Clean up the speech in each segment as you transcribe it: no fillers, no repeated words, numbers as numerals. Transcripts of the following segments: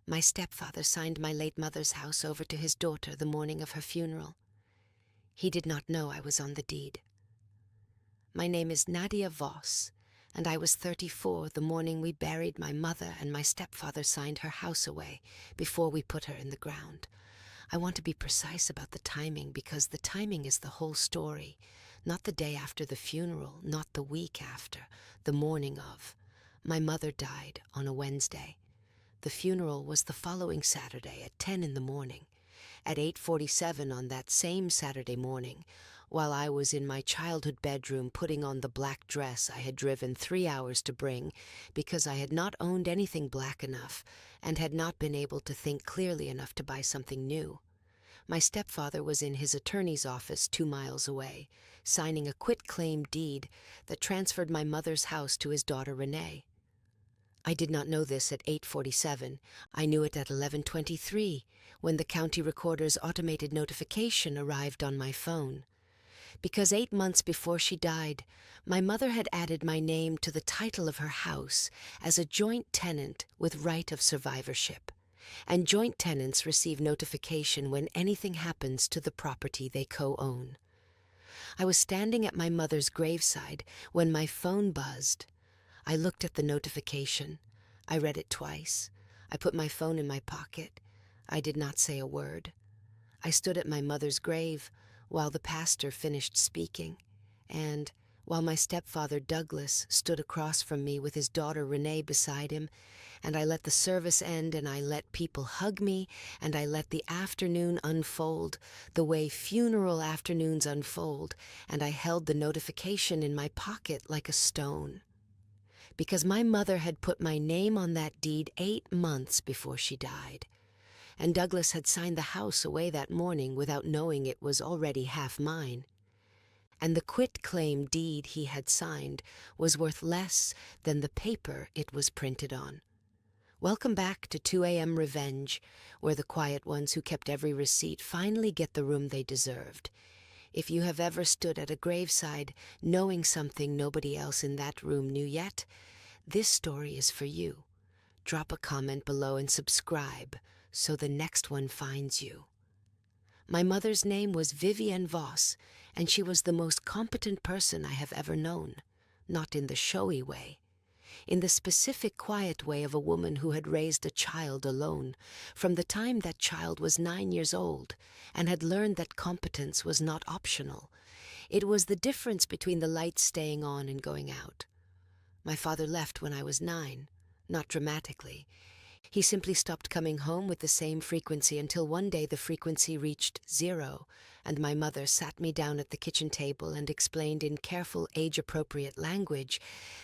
My stepfather signed my late mother's house over to his daughter the morning of her funeral. He did not know I was on the deed. My name is Nadia Voss, and I was 34 the morning we buried my mother and my stepfather signed her house away before we put her in the ground. I want to be precise about the timing because the timing is the whole story, not the day after the funeral, not the week after, the morning of. My mother died on a Wednesday. The funeral was the following Saturday at 10 in the morning. At 8:47 on that same Saturday morning, while I was in my childhood bedroom putting on the black dress I had driven 3 hours to bring because I had not owned anything black enough and had not been able to think clearly enough to buy something new. My stepfather was in his attorney's office 2 miles away, signing a quitclaim deed that transferred my mother's house to his daughter Renee. I did not know this at 8:47. I knew it at 11:23, when the county recorder's automated notification arrived on my phone. Because 8 months before she died, my mother had added my name to the title of her house as a joint tenant with right of survivorship. And joint tenants receive notification when anything happens to the property they co-own. I was standing at my mother's graveside when my phone buzzed. I looked at the notification. I read it twice. I put my phone in my pocket. I did not say a word. I stood at my mother's grave while the pastor finished speaking, and while my stepfather Douglas stood across from me with his daughter Renee beside him, and I let the service end, and I let people hug me, and I let the afternoon unfold the way funeral afternoons unfold, and I held the notification in my pocket like a stone. Because my mother had put my name on that deed 8 months before she died, and Douglas had signed the house away that morning without knowing it was already half mine. And the quitclaim deed he had signed was worth less than the paper it was printed on. Welcome back to 2 a.m. Revenge, where the quiet ones who kept every receipt finally get the room they deserved. If you have ever stood at a graveside knowing something nobody else in that room knew yet, this story is for you. Drop a comment below and subscribe so the next one finds you. My mother's name was Vivienne Voss, and she was the most competent person I have ever known, not in the showy way. In the specific quiet way of a woman who had raised a child alone from the time that child was 9 years old and had learned that competence was not optional. It was the difference between the lights staying on and going out. My father left when I was 9, not dramatically. He simply stopped coming home with the same frequency until one day the frequency reached 0, and my mother sat me down at the kitchen table and explained in careful age-appropriate language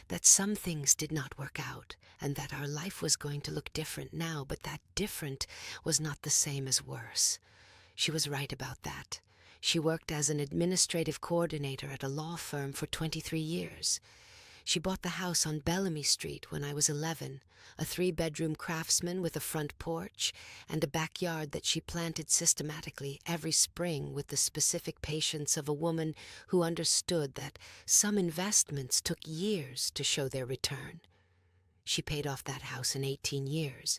that some things did not work out and that our life was going to look different now, but that different was not the same as worse. She was right about that. She worked as an administrative coordinator at a law firm for 23 years. She bought the house on Bellamy Street when I was 11, a 3-bedroom craftsman with a front porch and a backyard that she planted systematically every spring with the specific patience of a woman who understood that some investments took years to show their return. She paid off that house in 18 years.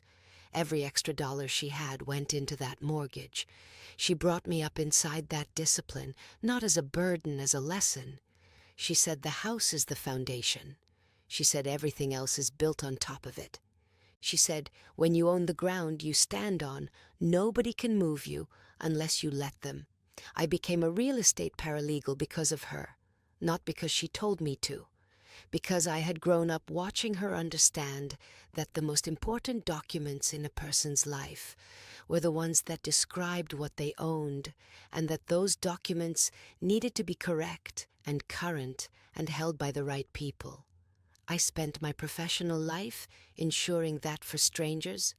Every extra dollar she had went into that mortgage. She brought me up inside that discipline, not as a burden, as a lesson. She said the house is the foundation. She said everything else is built on top of it. She said when you own the ground you stand on, nobody can move you unless you let them. I became a real estate paralegal because of her, not because she told me to, because I had grown up watching her understand that the most important documents in a person's life were the ones that described what they owned, and that those documents needed to be correct and current and held by the right people. I spent my professional life ensuring that for strangers.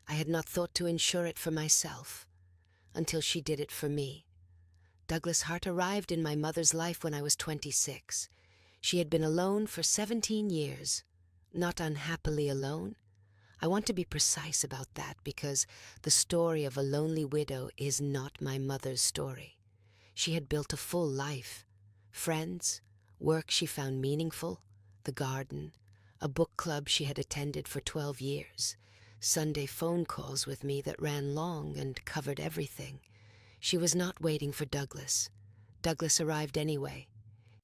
I had not thought to ensure it for myself until she did it for me. Douglas Hart arrived in my mother's life when I was 26. She had been alone for 17 years, not unhappily alone. I want to be precise about that because the story of a lonely widow is not my mother's story. She had built a full life. Friends, work she found meaningful, the garden, a book club she had attended for 12 years. Sunday phone calls with me that ran long and covered everything. She was not waiting for Douglas. Douglas arrived anyway.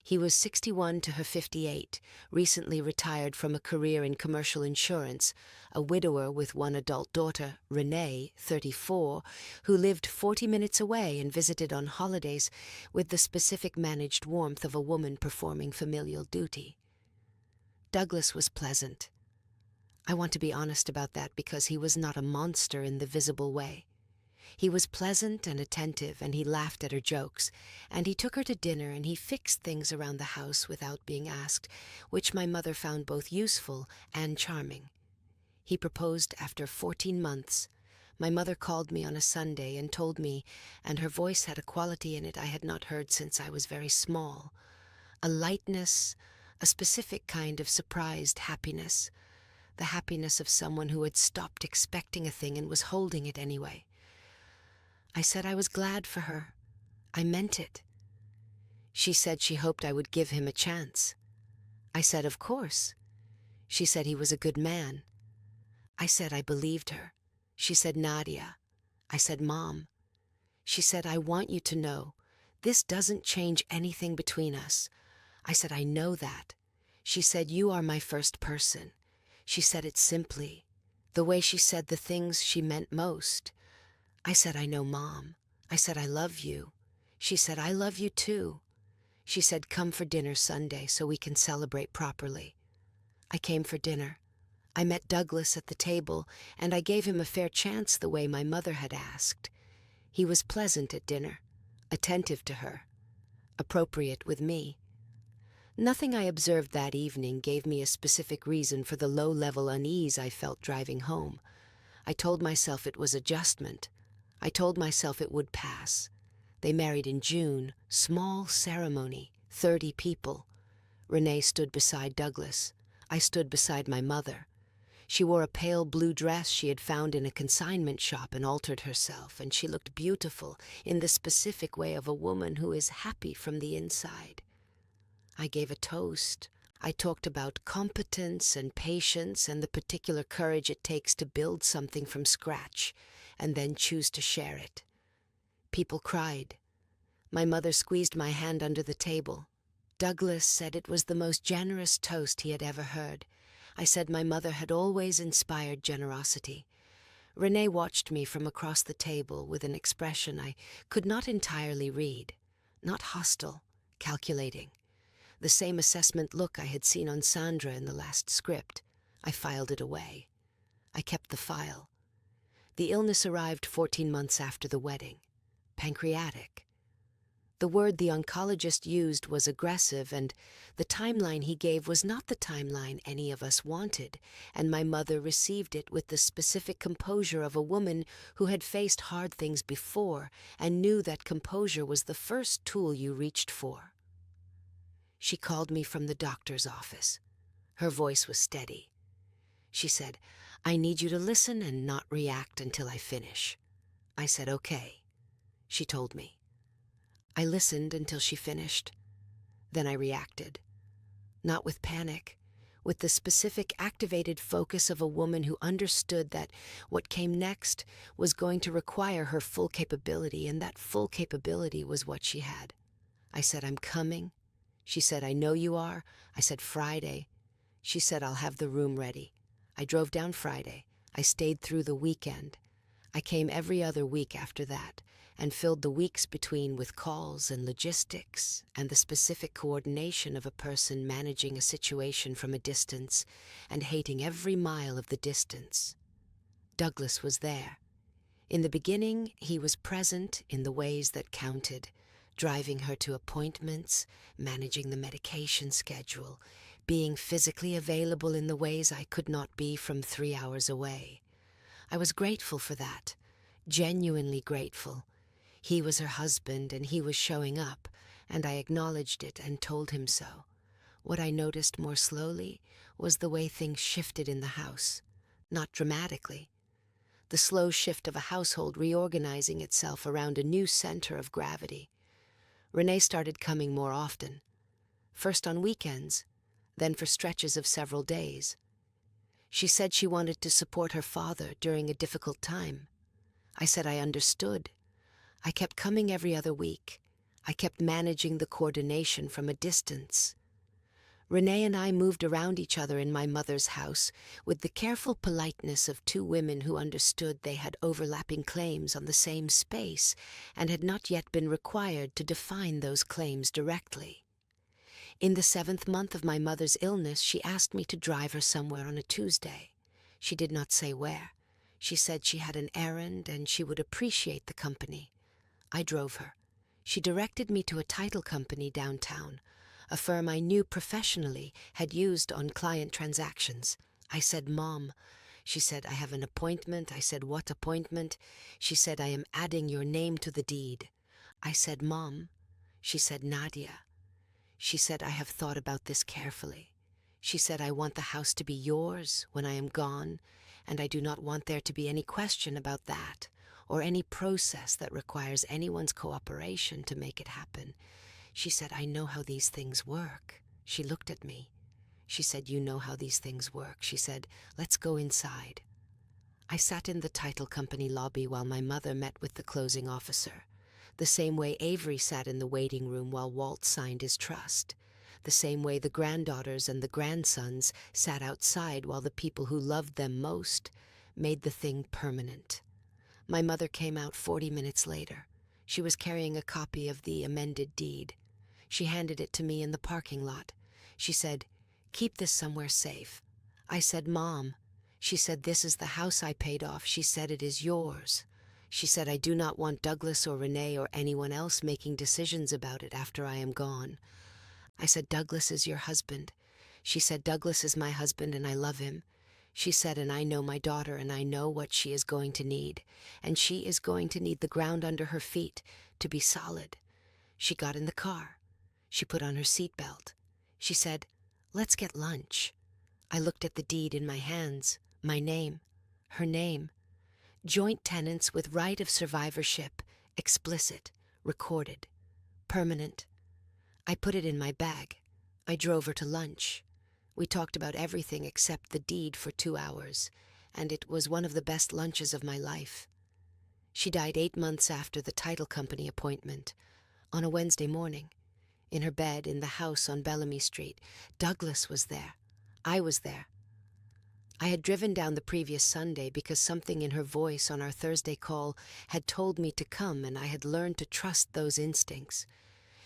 He was 61 to her 58, recently retired from a career in commercial insurance, a widower with one adult daughter, Renee, 34, who lived 40 minutes away and visited on holidays with the specific managed warmth of a woman performing familial duty. Douglas was pleasant. I want to be honest about that because he was not a monster in the visible way. He was pleasant and attentive, and he laughed at her jokes, and he took her to dinner, and he fixed things around the house without being asked, which my mother found both useful and charming. He proposed after 14 months. My mother called me on a Sunday and told me, and her voice had a quality in it I had not heard since I was very small, a lightness, a specific kind of surprised happiness, the happiness of someone who had stopped expecting a thing and was holding it anyway. I said I was glad for her. I meant it. She said she hoped I would give him a chance. I said, of course. She said he was a good man. I said I believed her. She said, Nadia. I said, Mom. She said, I want you to know, this doesn't change anything between us. I said, I know that. She said, you are my first person. She said it simply, the way she said the things she meant most. I said, I know, Mom. I said, I love you. She said, I love you too. She said, come for dinner Sunday so we can celebrate properly. I came for dinner. I met Douglas at the table, and I gave him a fair chance the way my mother had asked. He was pleasant at dinner, attentive to her, appropriate with me. Nothing I observed that evening gave me a specific reason for the low-level unease I felt driving home. I told myself it was adjustment. I told myself it would pass. They married in June, small ceremony, 30 people. Renee stood beside Douglas. I stood beside my mother. She wore a pale blue dress she had found in a consignment shop and altered herself, and she looked beautiful in the specific way of a woman who is happy from the inside. I gave a toast. I talked about competence and patience and the particular courage it takes to build something from scratch and then choose to share it. People cried. My mother squeezed my hand under the table. Douglas said it was the most generous toast he had ever heard. I said my mother had always inspired generosity. Renee watched me from across the table with an expression I could not entirely read. Not hostile, calculating. The same assessment look I had seen on Sandra in the last script. I filed it away. I kept the file. The illness arrived 14 months after the wedding. Pancreatic. The word the oncologist used was aggressive, and the timeline he gave was not the timeline any of us wanted, and my mother received it with the specific composure of a woman who had faced hard things before and knew that composure was the first tool you reached for. She called me from the doctor's office. Her voice was steady. She said, I need you to listen and not react until I finish. I said, okay. She told me. I listened until she finished. Then I reacted. Not with panic, with the specific activated focus of a woman who understood that what came next was going to require her full capability, and that full capability was what she had. I said, I'm coming. She said, I know you are. I said, Friday. She said, I'll have the room ready. I drove down Friday. I stayed through the weekend. I came every other week after that and filled the weeks between with calls and logistics and the specific coordination of a person managing a situation from a distance and hating every mile of the distance. Douglas was there. In the beginning, he was present in the ways that counted, driving her to appointments, managing the medication schedule, being physically available in the ways I could not be from 3 hours away. I was grateful for that, genuinely grateful. He was her husband and he was showing up, and I acknowledged it and told him so. What I noticed more slowly was the way things shifted in the house, not dramatically. The slow shift of a household reorganizing itself around a new center of gravity. Renee started coming more often, first on weekends, then for stretches of several days. She said she wanted to support her father during a difficult time. I said I understood. I kept coming every other week. I kept managing the coordination from a distance. Renee and I moved around each other in my mother's house with the careful politeness of two women who understood they had overlapping claims on the same space and had not yet been required to define those claims directly. In the 7th month of my mother's illness, she asked me to drive her somewhere on a Tuesday. She did not say where. She said she had an errand and she would appreciate the company. I drove her. She directed me to a title company downtown, a firm I knew professionally, had used on client transactions. I said, "Mom." She said, "I have an appointment." I said, "What appointment?" She said, "I am adding your name to the deed." I said, "Mom." She said, "Nadia." She said, "I have thought about this carefully." She said, "I want the house to be yours when I am gone, and I do not want there to be any question about that, or any process that requires anyone's cooperation to make it happen." She said, "I know how these things work." She looked at me. She said, "You know how these things work." She said, "Let's go inside." I sat in the title company lobby while my mother met with the closing officer, the same way Avery sat in the waiting room while Walt signed his trust, the same way the granddaughters and the grandsons sat outside while the people who loved them most made the thing permanent. My mother came out 40 minutes later. She was carrying a copy of the amended deed. She handed it to me in the parking lot. She said, "Keep this somewhere safe." I said, "Mom." She said, "This is the house I paid off." She said, "It is yours." She said, "I do not want Douglas or Renee or anyone else making decisions about it after I am gone." I said, "Douglas is your husband." She said, "Douglas is my husband and I love him." She said, "And I know my daughter and I know what she is going to need. And she is going to need the ground under her feet to be solid." She got in the car. She put on her seatbelt. She said, "Let's get lunch." I looked at the deed in my hands. My name. Her name. Joint tenants with right of survivorship. Explicit. Recorded. Permanent. I put it in my bag. I drove her to lunch. We talked about everything except the deed for 2 hours, and it was one of the best lunches of my life. She died 8 months after the title company appointment, on a Wednesday morning. In her bed in the house on Bellamy Street. Douglas was there. I was there. I had driven down the previous Sunday because something in her voice on our Thursday call had told me to come, and I had learned to trust those instincts.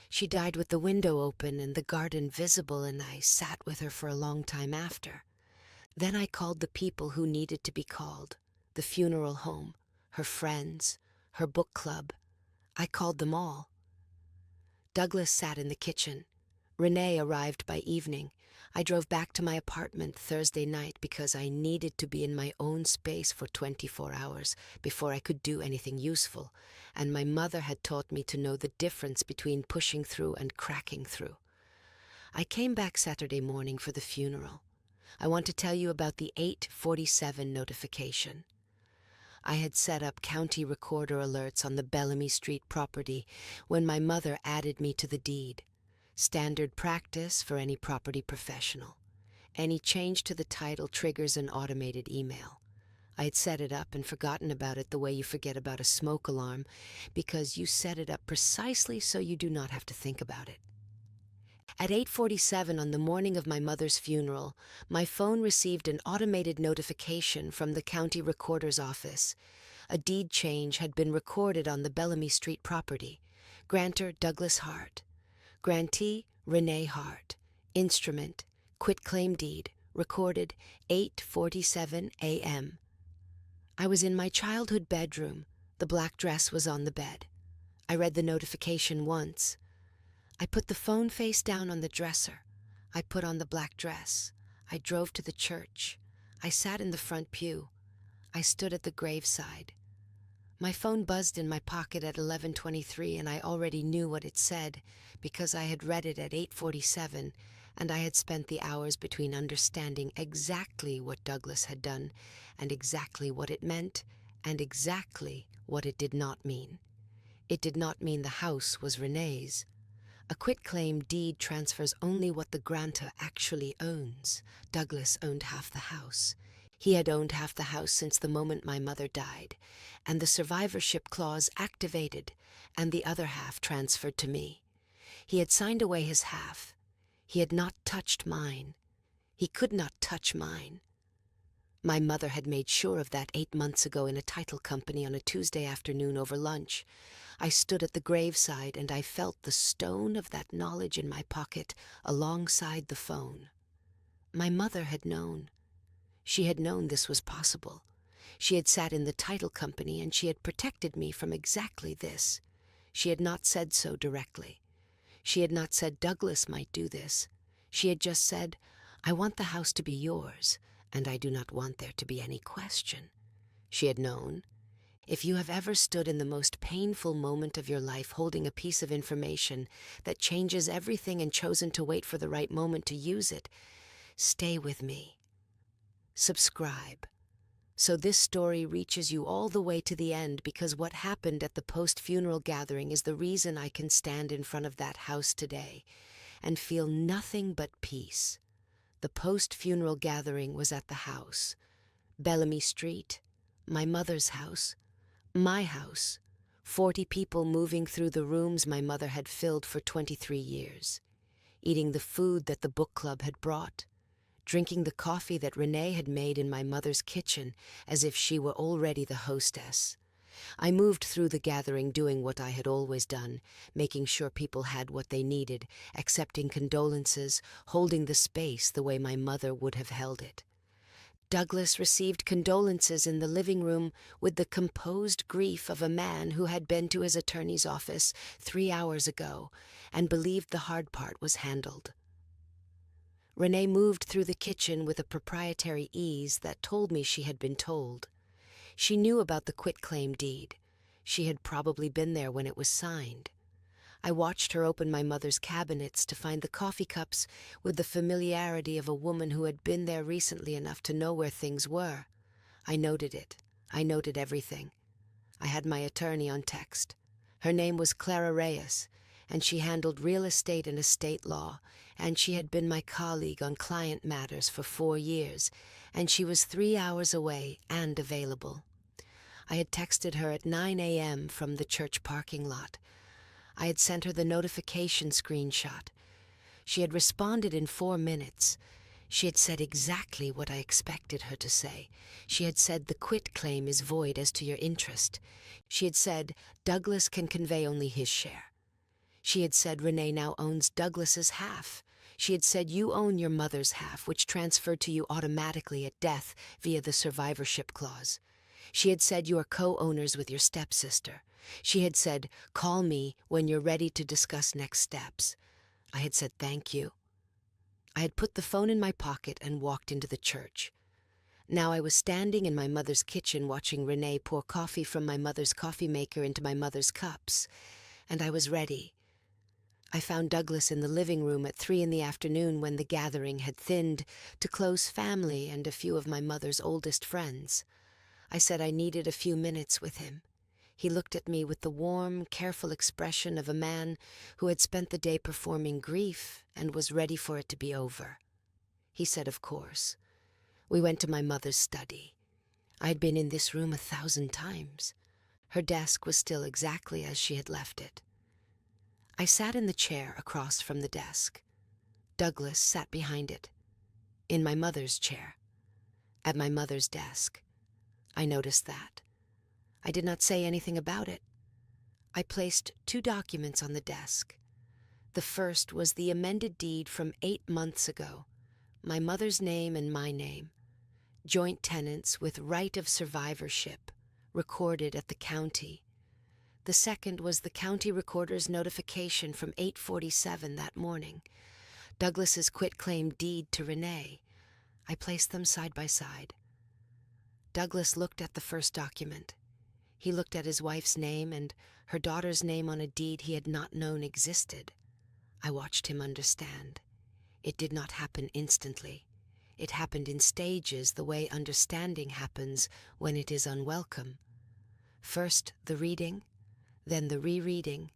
She died with the window open and the garden visible, and I sat with her for a long time after. Then I called the people who needed to be called, the funeral home, her friends, her book club. I called them all. Douglas sat in the kitchen. Renee arrived by evening. I drove back to my apartment Thursday night because I needed to be in my own space for 24 hours before I could do anything useful, and my mother had taught me to know the difference between pushing through and cracking through. I came back Saturday morning for the funeral. I want to tell you about the 8:47 notification. I had set up county recorder alerts on the Bellamy Street property when my mother added me to the deed. Standard practice for any property professional. Any change to the title triggers an automated email. I had set it up and forgotten about it the way you forget about a smoke alarm, because you set it up precisely so you do not have to think about it. At 8:47 on the morning of my mother's funeral, my phone received an automated notification from the county recorder's office. A deed change had been recorded on the Bellamy Street property. Grantor Douglas Hart. Grantee Renee Hart. Instrument quitclaim deed. Recorded 8:47 a.m. I was in my childhood bedroom. The black dress was on the bed. I read the notification once. I put the phone face down on the dresser. I put on the black dress. I drove to the church. I sat in the front pew. I stood at the graveside. My phone buzzed in my pocket at 11:23, and I already knew what it said because I had read it at 8:47, and I had spent the hours between understanding exactly what Douglas had done and exactly what it meant and exactly what it did not mean. It did not mean the house was Renee's. A quitclaim deed transfers only what the grantor actually owns. Douglas owned half the house. He had owned half the house since the moment my mother died, and the survivorship clause activated and the other half transferred to me. He had signed away his half. He had not touched mine. He could not touch mine. My mother had made sure of that 8 months ago in a title company on a Tuesday afternoon over lunch. I stood at the graveside and I felt the stone of that knowledge in my pocket alongside the phone. My mother had known. She had known this was possible. She had sat in the title company and she had protected me from exactly this. She had not said so directly. She had not said Douglas might do this. She had just said, I want the house to be yours, and I do not want there to be any question. She had known. If you have ever stood in the most painful moment of your life holding a piece of information that changes everything and chosen to wait for the right moment to use it, stay with me. Subscribe, so this story reaches you all the way to the end, because what happened at the post-funeral gathering is the reason I can stand in front of that house today and feel nothing but peace. The post-funeral gathering was at the house, Bellamy Street, my mother's house, my house, 40 people moving through the rooms my mother had filled for 23 years, eating the food that the book club had brought, drinking the coffee that Renee had made in my mother's kitchen as if she were already the hostess. I moved through the gathering doing what I had always done, making sure people had what they needed, accepting condolences, holding the space the way my mother would have held it. Douglas received condolences in the living room with the composed grief of a man who had been to his attorney's office 3 hours ago and believed the hard part was handled. Renee moved through the kitchen with a proprietary ease that told me she had been told. She knew about the quitclaim deed. She had probably been there when it was signed. I watched her open my mother's cabinets to find the coffee cups with the familiarity of a woman who had been there recently enough to know where things were. I noted it. I noted everything. I had my attorney on text. Her name was Clara Reyes, and she handled real estate and estate law, and she had been my colleague on client matters for 4 years, and she was 3 hours away and available. I had texted her at 9 a.m. from the church parking lot. I had sent her the notification screenshot. She had responded in 4 minutes. She had said exactly what I expected her to say. She had said the quitclaim is void as to your interest. She had said Douglas can convey only his share. She had said Renee now owns Douglas's half. She had said you own your mother's half, which transferred to you automatically at death via the survivorship clause. She had said you are co-owners with your stepsister. She had said, call me when you're ready to discuss next steps. I had said thank you. I had put the phone in my pocket and walked into the church. Now I was standing in my mother's kitchen watching Renee pour coffee from my mother's coffee maker into my mother's cups, and I was ready. I found Douglas in the living room at 3 p.m. when the gathering had thinned to close family and a few of my mother's oldest friends. I said I needed a few minutes with him. He looked at me with the warm, careful expression of a man who had spent the day performing grief and was ready for it to be over. He said, of course. We went to my mother's study. I had been in this room 1,000 times. Her desk was still exactly as she had left it. I sat in the chair across from the desk. Douglas sat behind it, in my mother's chair, at my mother's desk. I noticed that. I did not say anything about it. I placed 2 documents on the desk. The first was the amended deed from 8 months ago, my mother's name and my name, joint tenants with right of survivorship, recorded at the county. The second was the county recorder's notification from 8:47 that morning, Douglas's quitclaim deed to Renee. I placed them side by side. Douglas looked at the first document. He looked at his wife's name and her daughter's name on a deed he had not known existed. I watched him understand. It did not happen instantly. It happened in stages, the way understanding happens when it is unwelcome. First the reading, then the rereading,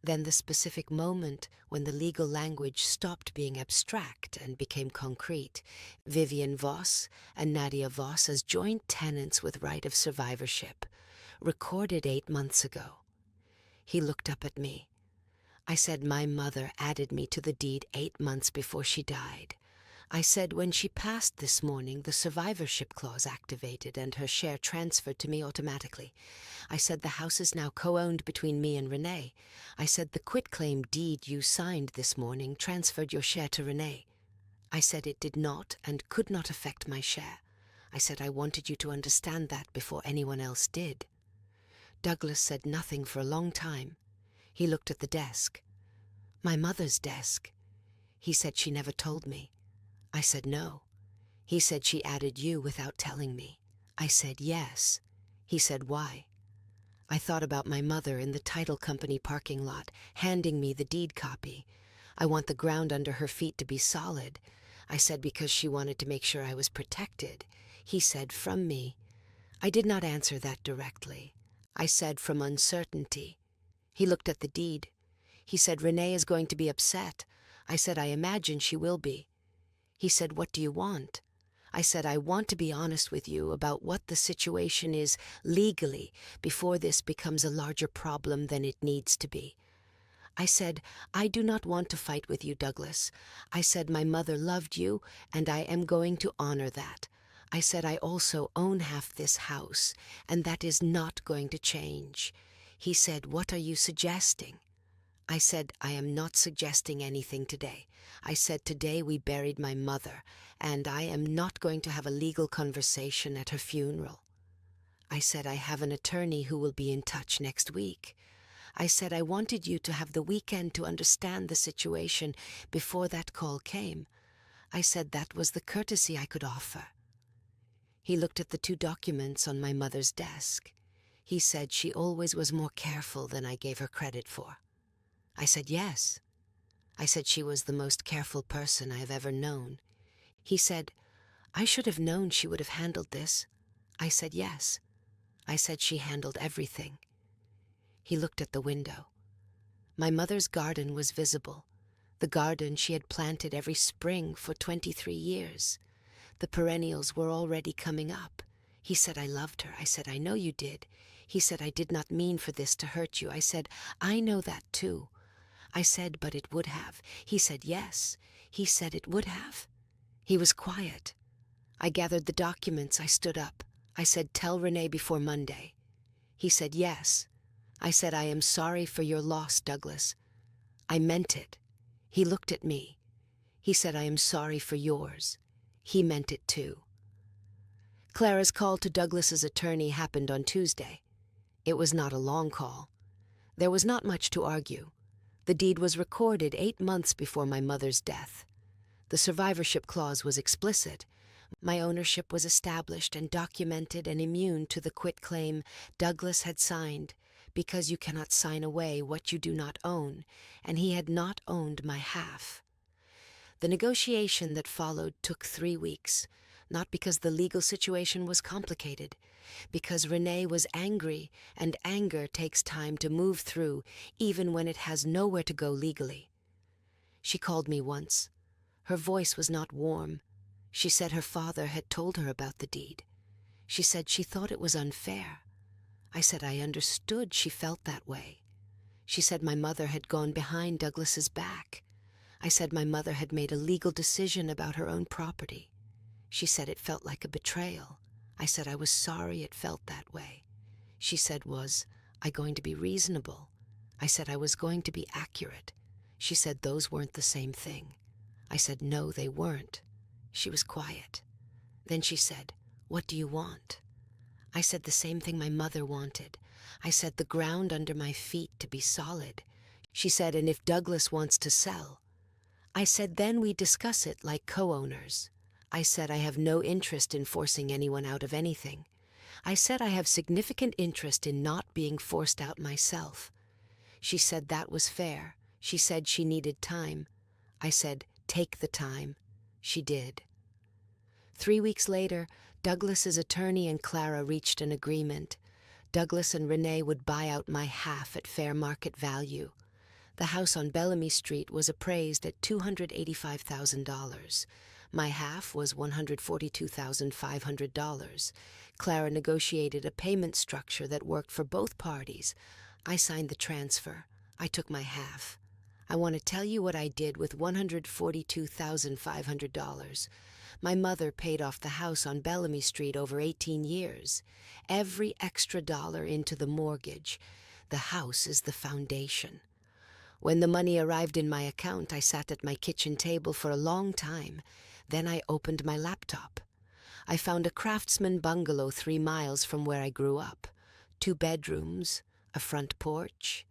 Then the specific moment when the legal language stopped being abstract and became concrete. Vivian Voss and Nadia Voss as joint tenants with right of survivorship, recorded 8 months ago. He looked up at me. I said my mother added me to the deed 8 months before she died. I said when she passed this morning, the survivorship clause activated and her share transferred to me automatically. I said the house is now co-owned between me and Renee. I said the quitclaim deed you signed this morning transferred your share to Renee. I said it did not and could not affect my share. I said I wanted you to understand that before anyone else did. Douglas said nothing for a long time. He looked at the desk. My mother's desk. He said she never told me. I said no. He said she added you without telling me. I said yes. He said why? I thought about my mother in the title company parking lot, handing me the deed copy. I want the ground under her feet to be solid. I said because she wanted to make sure I was protected. He said from me. I did not answer that directly. I said from uncertainty. He looked at the deed. He said Renee is going to be upset. I said I imagine she will be. He said, what do you want? I said, I want to be honest with you about what the situation is legally before this becomes a larger problem than it needs to be. I said, I do not want to fight with you, Douglas. I said, my mother loved you, and I am going to honor that. I said, I also own half this house, and that is not going to change. He said, what are you suggesting? I said, I am not suggesting anything today. I said, today we buried my mother, and I am not going to have a legal conversation at her funeral. I said, I have an attorney who will be in touch next week. I said, I wanted you to have the weekend to understand the situation before that call came. I said that was the courtesy I could offer. He looked at the 2 documents on my mother's desk. He said she always was more careful than I gave her credit for. I said, yes. I said she was the most careful person I have ever known. He said, I should have known she would have handled this. I said, yes. I said she handled everything. He looked at the window. My mother's garden was visible, the garden she had planted every spring for 23 years. The perennials were already coming up. He said, I loved her. I said, I know you did. He said, I did not mean for this to hurt you. I said, I know that too. I said, but it would have. He said, yes. He said it would have. He was quiet. I gathered the documents. I stood up. I said, tell Renee before Monday. He said, yes. I said, I am sorry for your loss, Douglas. I meant it. He looked at me. He said, I am sorry for yours. He meant it too. Clara's call to Douglas's attorney happened on Tuesday. It was not a long call. There was not much to argue. The deed was recorded 8 months before my mother's death. The survivorship clause was explicit. My ownership was established and documented and immune to the quitclaim Douglas had signed, because you cannot sign away what you do not own, and he had not owned my half. The negotiation that followed took 3 weeks, not because the legal situation was complicated, because Renee was angry, and anger takes time to move through even when it has nowhere to go legally. She called me once. Her voice was not warm. She said her father had told her about the deed. She said she thought it was unfair. I said I understood she felt that way. She said my mother had gone behind Douglas's back. I said my mother had made a legal decision about her own property. She said it felt like a betrayal. I said I was sorry it felt that way. She said, was I going to be reasonable? I said I was going to be accurate. She said those weren't the same thing. I said no, they weren't. She was quiet. Then she said, what do you want? I said the same thing my mother wanted. I said the ground under my feet to be solid. She said, and if Douglas wants to sell? I said, then we discuss it like co-owners. I said I have no interest in forcing anyone out of anything. I said I have significant interest in not being forced out myself. She said that was fair. She said she needed time. I said, take the time. She did. 3 weeks later, Douglas's attorney and Clara reached an agreement. Douglas and Renee would buy out my half at fair market value. The house on Bellamy Street was appraised at $285,000. My half was $142,500. Clara negotiated a payment structure that worked for both parties. I signed the transfer. I took my half. I want to tell you what I did with $142,500. My mother paid off the house on Bellamy Street over 18 years. Every extra dollar into the mortgage. The house is the foundation. When the money arrived in my account, I sat at my kitchen table for a long time. Then I opened my laptop. I found a craftsman bungalow 3 miles from where I grew up. 2 bedrooms, a front porch,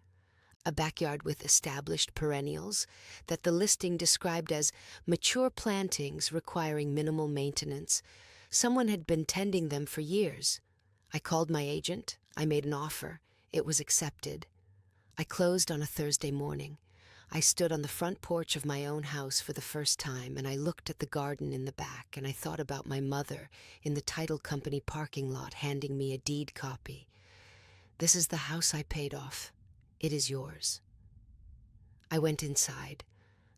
a backyard with established perennials that the listing described as mature plantings requiring minimal maintenance. Someone had been tending them for years. I called my agent. I made an offer. It was accepted. I closed on a Thursday morning. I stood on the front porch of my own house for the first time, and I looked at the garden in the back, and I thought about my mother in the title company parking lot handing me a deed copy. This is the house I paid off. It is yours. I went inside.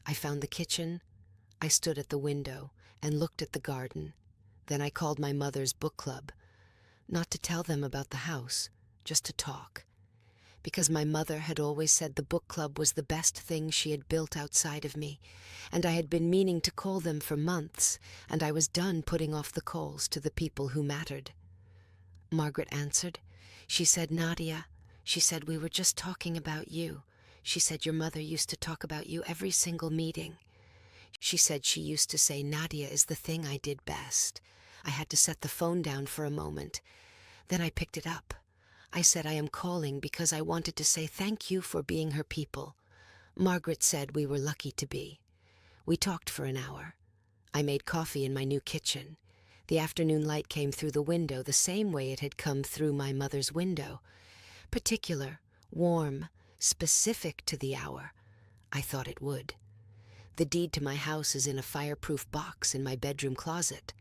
I found the kitchen. I stood at the window and looked at the garden. Then I called my mother's book club, not to tell them about the house, just to talk. Because my mother had always said the book club was the best thing she had built outside of me, and I had been meaning to call them for months, and I was done putting off the calls to the people who mattered. Margaret answered. She said, "Nadia," she said, "we were just talking about you." She said, "Your mother used to talk about you every single meeting." She said she used to say, "Nadia is the thing I did best." I had to set the phone down for a moment. Then I picked it up. I said, "I am calling because I wanted to say thank you for being her people." Margaret said we were lucky to be. We talked for an hour. I made coffee in my new kitchen. The afternoon light came through the window the same way it had come through my mother's window. Particular, warm, specific to the hour. I thought it would. The deed to my house is in a fireproof box in my bedroom closet.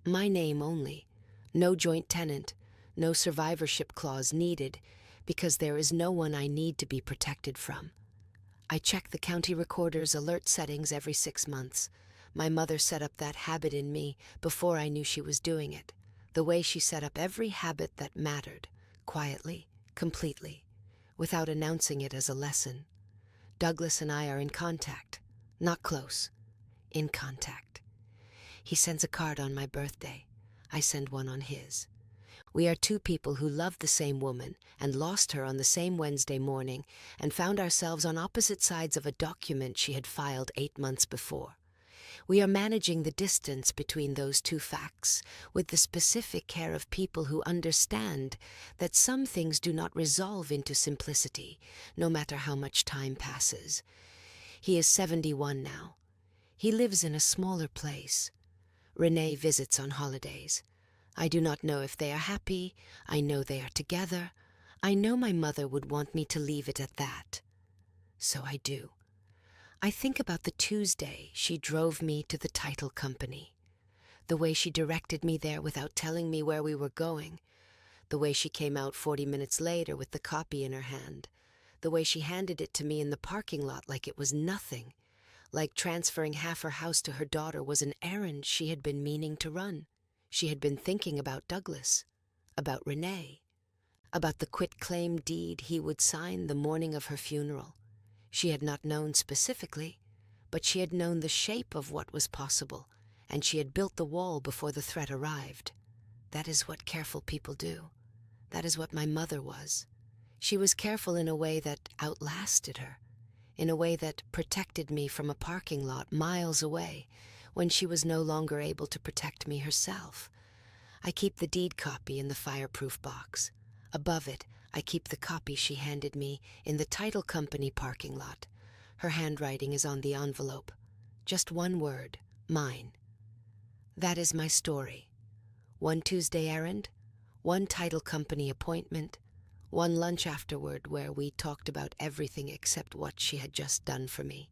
My name only. No joint tenant. No survivorship clause needed, because there is no one I need to be protected from. I check the county recorder's alert settings every 6 months. My mother set up that habit in me before I knew she was doing it, the way she set up every habit that mattered, quietly, completely, without announcing it as a lesson. Douglas and I are in contact, not close, in contact. He sends a card on my birthday. I send one on his. We are 2 people who loved the same woman and lost her on the same Wednesday morning and found ourselves on opposite sides of a document she had filed 8 months before. We are managing the distance between those 2 facts with the specific care of people who understand that some things do not resolve into simplicity, no matter how much time passes. He is 71 now. He lives in a smaller place. Renee visits on holidays. I do not know if they are happy. I know they are together. I know my mother would want me to leave it at that. So I do. I think about the Tuesday she drove me to the title company. The way she directed me there without telling me where we were going. The way she came out 40 minutes later with the copy in her hand. The way she handed it to me in the parking lot like it was nothing. Like transferring half her house to her daughter was an errand she had been meaning to run. She had been thinking about Douglas, about Renee, about the quitclaim deed he would sign the morning of her funeral. She had not known specifically, but she had known the shape of what was possible, and she had built the wall before the threat arrived. That is what careful people do. That is what my mother was. She was careful in a way that outlasted her, in a way that protected me from a parking lot miles away, when she was no longer able to protect me herself. I keep the deed copy in the fireproof box. Above it, I keep the copy she handed me in the title company parking lot. Her handwriting is on the envelope. Just one word, mine. That is my story. 1 Tuesday errand, 1 title company appointment, 1 lunch afterward where we talked about everything except what she had just done for me.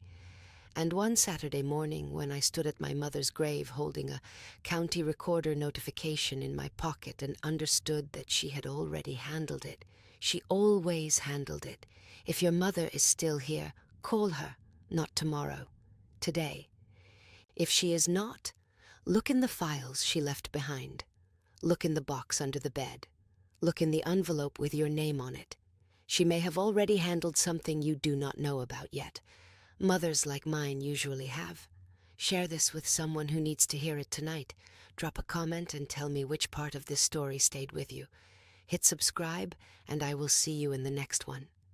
And 1 Saturday morning when I stood at my mother's grave holding a county recorder notification in my pocket and understood that she had already handled it. She always handled it. If your mother is still here, Call her, not tomorrow, today. If she is not, look in the files she left behind. Look in the box under the bed. Look in the envelope with your name on it. She may have already handled something you do not know about yet. Mothers like mine usually have. Share this with someone who needs to hear it tonight. Drop a comment and tell me which part of this story stayed with you. Hit subscribe, and I will see you in the next one.